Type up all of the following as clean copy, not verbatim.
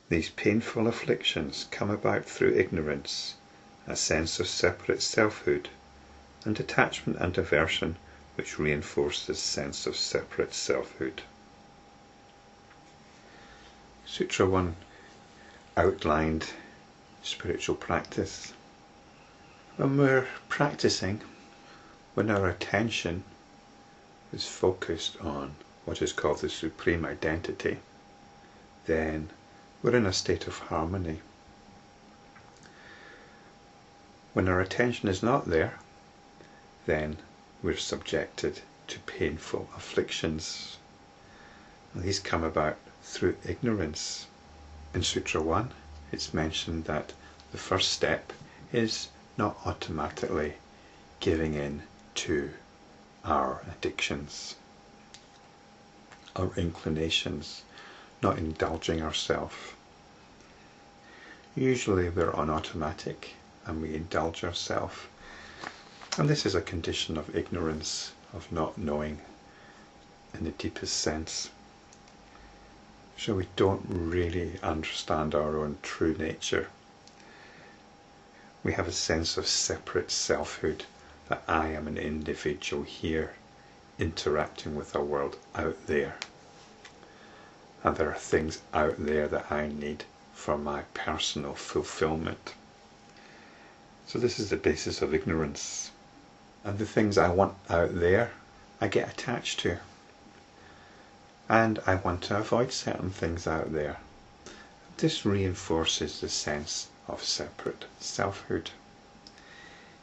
These painful afflictions come about through ignorance, a sense of separate selfhood, and attachment and aversion which reinforce this sense of separate selfhood. Sutra 1 outlined spiritual practice. When we're practicing, when our attention is focused on what is called the Supreme Identity, then we're in a state of harmony. When our attention is not there, then we're subjected to painful afflictions. And these come about through ignorance. In Sutra 1, it's mentioned that the first step is not automatically giving in to our addictions, our inclinations, not indulging ourselves. Usually we're on automatic and we indulge ourselves. And this is a condition of ignorance, of not knowing in the deepest sense. So we don't really understand our own true nature. We have a sense of separate selfhood, that I am an individual here, interacting with a world out there. And there are things out there that I need for my personal fulfillment. So this is the basis of ignorance. And the things I want out there, I get attached to. And I want to avoid certain things out there. This reinforces the sense of separate selfhood.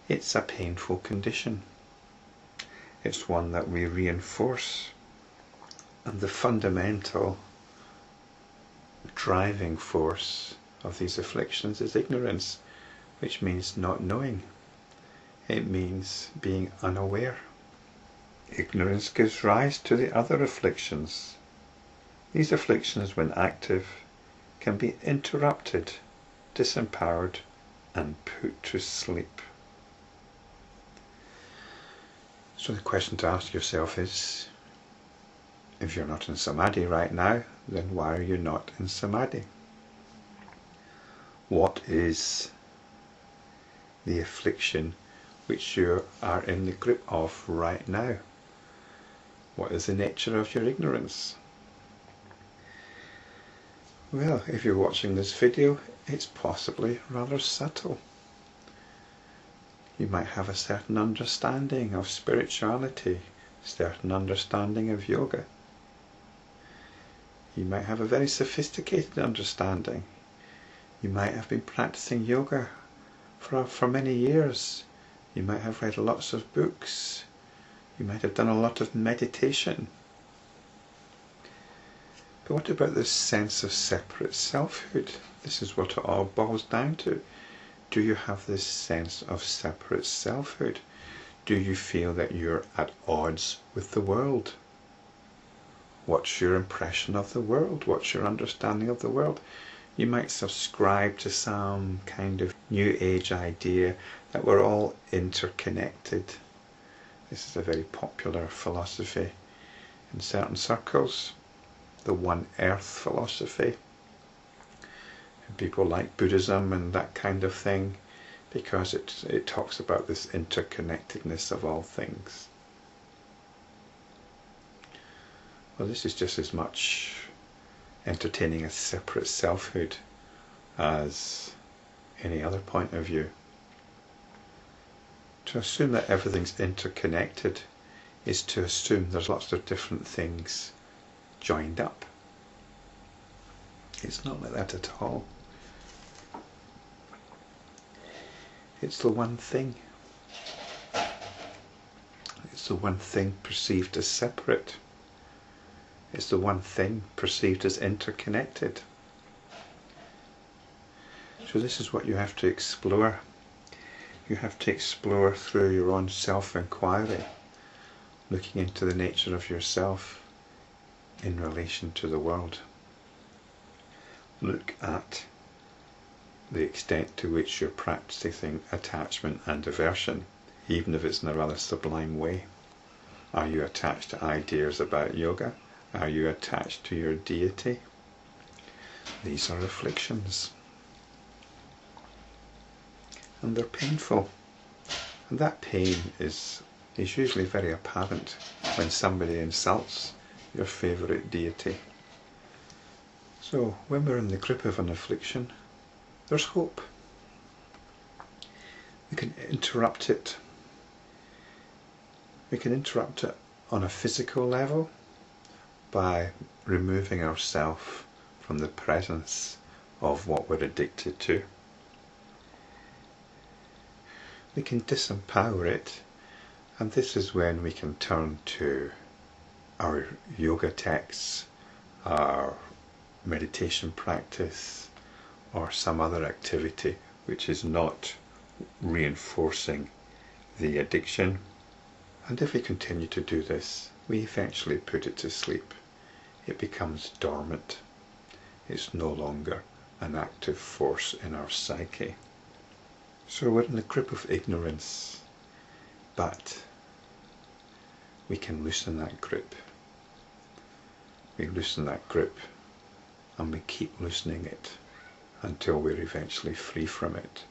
It's a painful condition. It's one that we reinforce. And the fundamental driving force of these afflictions is ignorance, which means not knowing. It means being unaware. Ignorance gives rise to the other afflictions. These afflictions, when active, can be interrupted, disempowered, and put to sleep. So the question to ask yourself is, if you're not in samadhi right now, then why are you not in samadhi? What is the affliction which you are in the grip of right now? What is the nature of your ignorance? Well, if you're watching this video, it's possibly rather subtle. You might have a certain understanding of spirituality, certain understanding of yoga. You might have a very sophisticated understanding. You might have been practicing yoga for many years. You might have read lots of books. You might have done a lot of meditation. But what about this sense of separate selfhood? This is what it all boils down to. Do you have this sense of separate selfhood? Do you feel that you're at odds with the world? What's your impression of the world? What's your understanding of the world? You might subscribe to some kind of new age idea that we're all interconnected. This is a very popular philosophy in certain circles, the one earth philosophy. And people like Buddhism and that kind of thing because it talks about this interconnectedness of all things. Well, this is just as much entertaining a separate selfhood as any other point of view. To assume that everything's interconnected is to assume there's lots of different things joined up. It's not like that at all. It's the one thing. It's the one thing perceived as separate. It's the one thing perceived as interconnected. So this is what you have to explore. You have to explore through your own self-inquiry, looking into the nature of yourself in relation to the world. Look at the extent to which you're practicing attachment and aversion, even if it's in a rather sublime way. Are you attached to ideas about yoga? Are you attached to your deity? these are afflictions. And they're painful. And that pain is usually very apparent when somebody insults your favourite deity. So when we're in the grip of an affliction, there's hope. We can interrupt it. We can interrupt it on a physical level by removing ourselves from the presence of what we're addicted to. We can disempower it, and this is when we can turn to our yoga texts, our meditation practice, or some other activity which is not reinforcing the addiction. And if we continue to do this, we eventually put it to sleep. It becomes dormant. It's no longer an active force in our psyche. So we're in the grip of ignorance, but we can loosen that grip. We loosen that grip and we keep loosening it until we're eventually free from it.